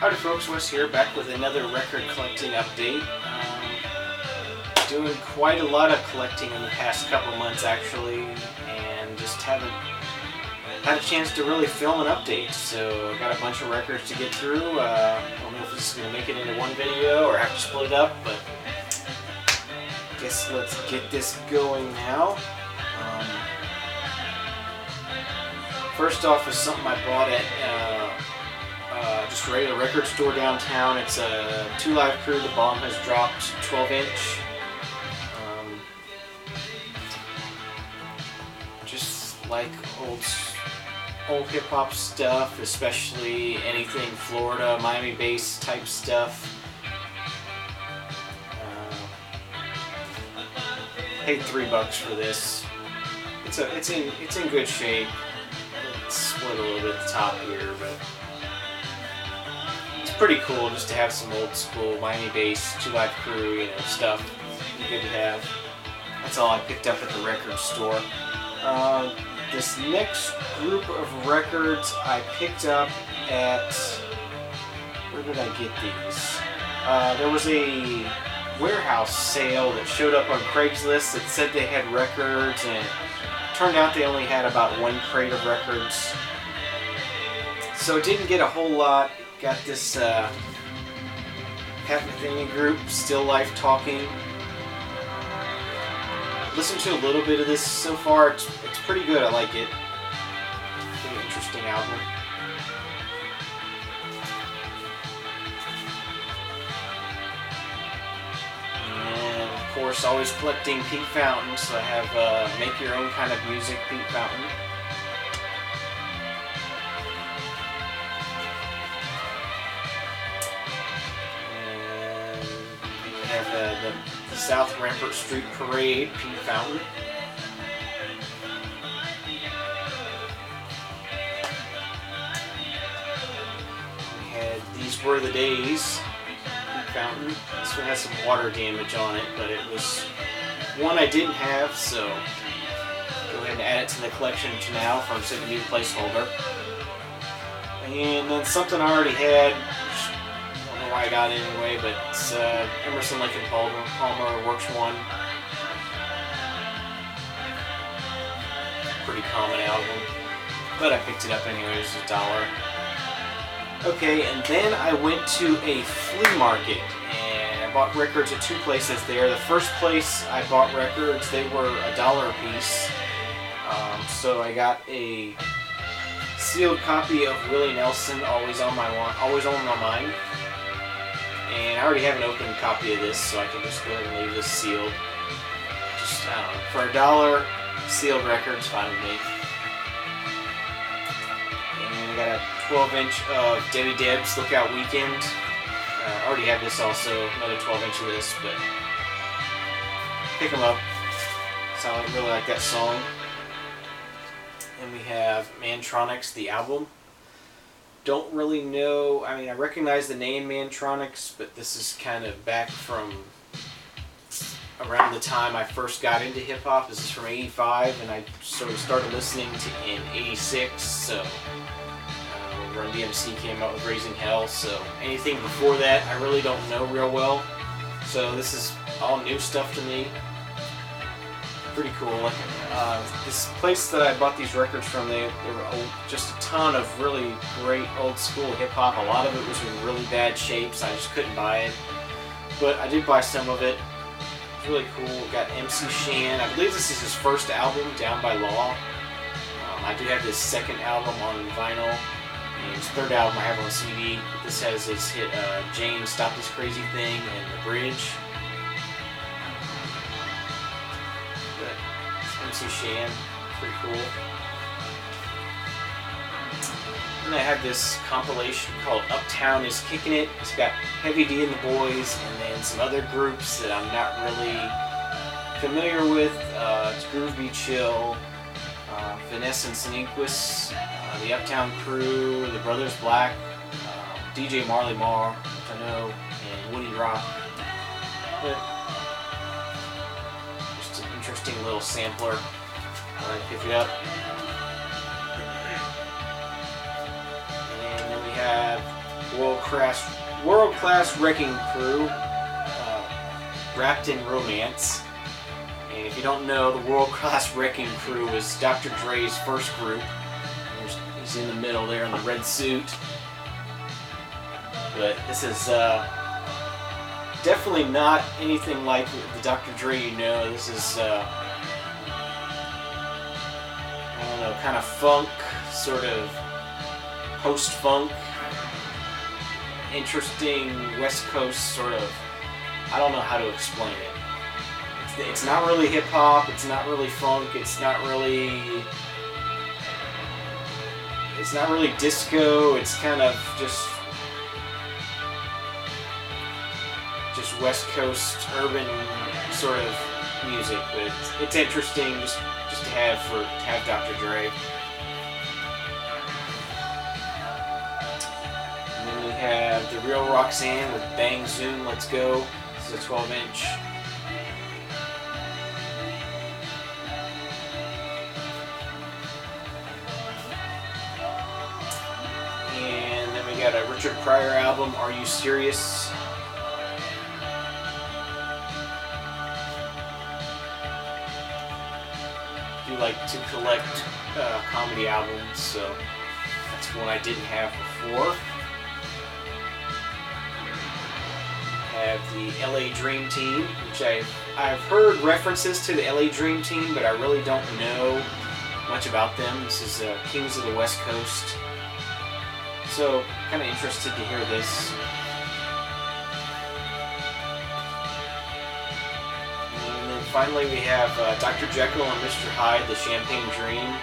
Howdy folks, Wes here, back with another record collecting update. Doing quite a lot of collecting in the past couple months actually, and just haven't had a chance to really film an update. So I've got a bunch of records to get through. I don't know if this is going to make it into one video or have to split it up, but I guess let's get this going now. First off is something I bought at just a regular record store downtown. It's a 2 Live Crew. The bomb has dropped 12-inch. Just like old hip hop stuff, especially anything Florida, Miami-based type stuff. Paid $3 for this. It's in good shape. It's split a little bit at the top here, but it's pretty cool just to have some old school Miami-based 2 Live Crew, stuff. Good to have. That's all I picked up at the record store. This next group of records I picked up at, where did I get these? There was a warehouse sale that showed up on Craigslist that said they had records, and it turned out they only had about 1 crate of records. So it didn't get a whole lot. Got this Pat Metheny group, Still Life Talking. Listened to a little bit of this so far. It's pretty good. I like it. Pretty interesting album. And of course, always collecting Pete Fountains. So I have Make Your Own Kind of Music, Pete Fountain. The South Rampart Street Parade, Pete Fountain. We had These Were the Days, Pete Fountain. This one has some water damage on it, but it was one I didn't have, so go ahead and add it to the collection now for instead of being a placeholder. And then something I already had. Why I got it anyway, but it's Emerson, Lake and Palmer Works 1. Pretty common album, but I picked it up anyways, $1. Okay, and then I went to a flea market and I bought records at 2 places there. The first place I bought records, they were $1 a piece. So I got a sealed copy of Willie Nelson, Always on My Mind. And I already have an open copy of this, so I can just go ahead and leave this sealed. Just, I don't know, for $1, sealed record's fine with me. And I got a 12-inch of Debbie Deb's Lookout Weekend. I already have this also, another 12-inch of this, but pick them up. So I really like that song. And we have Mantronics, the album. Don't really know, I mean, I recognize the name Mantronics, but this is kind of back from around the time I first got into hip-hop. This is from '85, and I sort of started listening to in '86, so Run DMC came out with Raising Hell, so anything before that I really don't know real well. So this is all new stuff to me. Pretty cool. This place that I bought these records from, there were just a ton of really great old school hip hop. A lot of it was in really bad shape, so I just couldn't buy it. But I did buy some of it. It's really cool. Got MC Shan. I believe this is his first album, Down by Law. I do have his second album on vinyl, and his third album I have on CD. This has his hit James Stop This Crazy Thing and The Bridge. MC Shan, pretty cool. And I have this compilation called Uptown is Kicking It. It's got Heavy D and the Boys, and then some other groups that I'm not really familiar with. It's Groove Be Chill, Finesse and Sneakwis, the Uptown Crew, the Brothers Black, DJ Marley Marr, which I know, and Woody Rock. But interesting little sampler. Alright, pick it up. And then we have world-class wrecking crew wrapped in romance. And if you don't know, the world-class wrecking crew is Dr. Dre's first group. He's in the middle there in the red suit. But this is definitely not anything like the Dr. Dre you know. This is, I don't know, kind of funk, sort of post-funk, interesting West Coast sort of, I don't know how to explain it. It's not really hip-hop, it's not really funk, it's not really disco, it's kind of just West Coast urban sort of music, but it's interesting just to have Dr. Dre. And then we have The Real Roxanne with Bang Zoom Let's Go. This is a 12-inch. And then we got a Richard Pryor album, Are You Serious? I like to collect comedy albums, so that's one I didn't have before. I have the LA Dream Team, which I've heard references to the LA Dream Team, but I really don't know much about them. This is Kings of the West Coast, so kind of interested to hear this. Finally, we have Dr. Jekyll and Mr. Hyde, The Champagne Dream.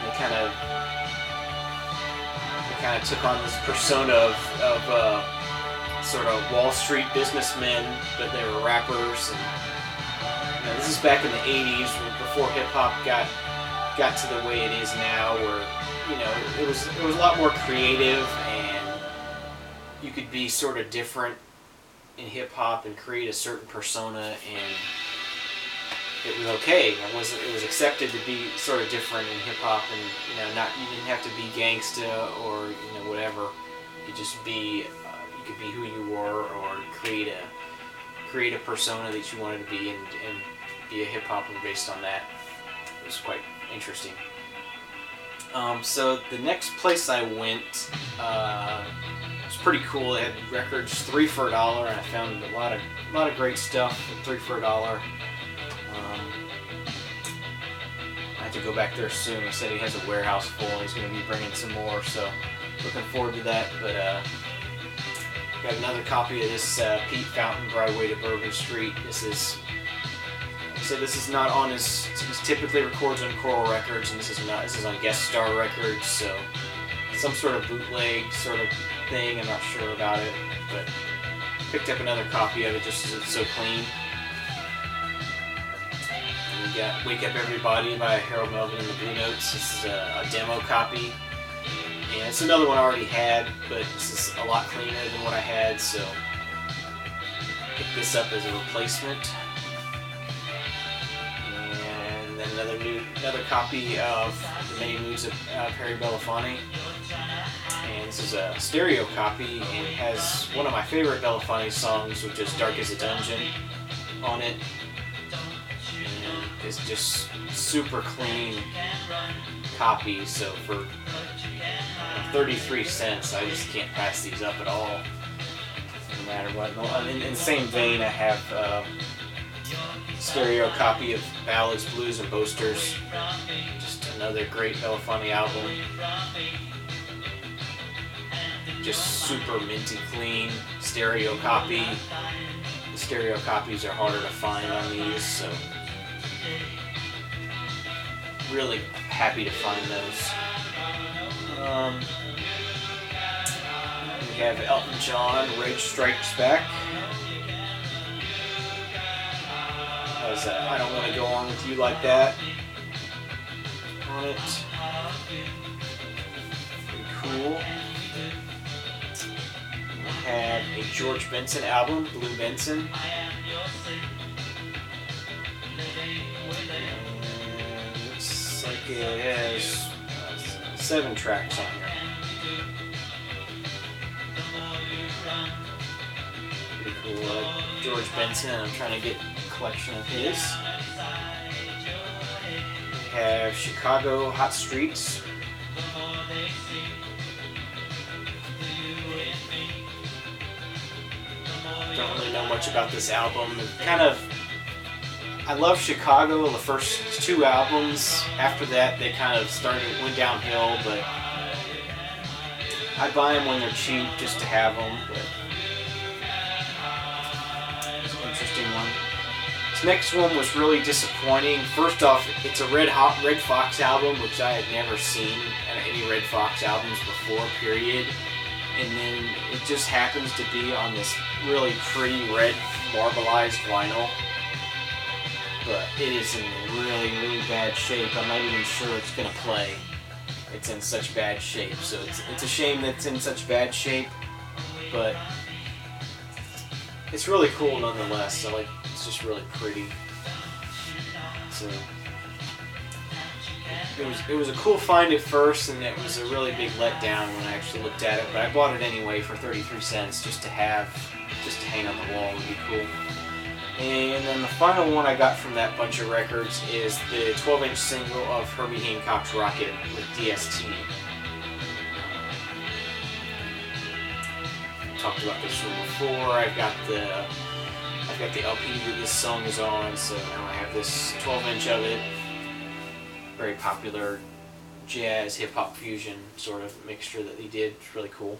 They kind of took on this persona of sort of Wall Street businessmen, but they were rappers. And this is back in the '80s, before hip hop got to the way it is now, where it was a lot more creative, and you could be sort of different in hip hop and create a certain persona, and it was okay. It was accepted to be sort of different in hip hop, and you didn't have to be gangsta or whatever. You could just be you could be who you were, or create a persona that you wanted to be, and be a hip hopper based on that. It was quite interesting. So the next place I went was pretty cool. They had records 3 for $1, and I found a lot of great stuff for 3 for $1. I have to go back there soon. He said he has a warehouse full and he's going to be bringing some more, so looking forward to that. But got another copy of this Pete Fountain, Broadway to Bourbon Street. This is not on he typically records on Coral Records, and this is on Guest Star Records, so some sort of bootleg sort of thing. I'm not sure about it, but picked up another copy of it just because it's so clean. We got Wake Up Everybody by Harold Melvin and the Blue Notes. This is a demo copy, and it's another one I already had, but this is a lot cleaner than what I had, so picked this up as a replacement. And then another copy of The Many Moods of Perry Belafonte, and this is a stereo copy, and it has one of my favorite Belafonte songs, which is Dark as a Dungeon, on it. It's just super clean copy, so for 33 cents, I just can't pass these up at all, no matter what. In the same vein, I have stereo copy of Ballads, Blues, and Boasters. Just another great Belafonte album. Just super minty clean stereo copy. The stereo copies are harder to find on these, so really happy to find those. We have Elton John, Rage Strikes Back. Has I Don't Want to Go On With You Like That on it. Pretty cool. We have a George Benson album, Blue Benson. Looks like it has 7 tracks on here. pretty cool. I like George Benson. I'm trying to get a collection of his. We have Chicago Hot Streets. Don't really know much about this album. I love Chicago, the first two albums. After that, they kind of went downhill, but I buy them when they're cheap just to have them. But it's an interesting one. This next one was really disappointing. First off, it's a Red Fox album, which I had never seen any Red Fox albums before, period. And then it just happens to be on this really pretty red marbleized vinyl. But it is in really, really bad shape. I'm not even sure it's going to play. It's in such bad shape. So it's a shame that it's in such bad shape. But it's really cool nonetheless. It's just really pretty. So it was a cool find at first, and it was a really big letdown when I actually looked at it. But I bought it anyway for 33 cents just to hang on the wall. Would be cool. And then the final one I got from that bunch of records is the 12-inch single of Herbie Hancock's Rocket with DST. Talked about this one before. I've got the LP that this song is on, so now I have this 12-inch of it. Very popular jazz, hip-hop fusion sort of mixture that he did. It's really cool.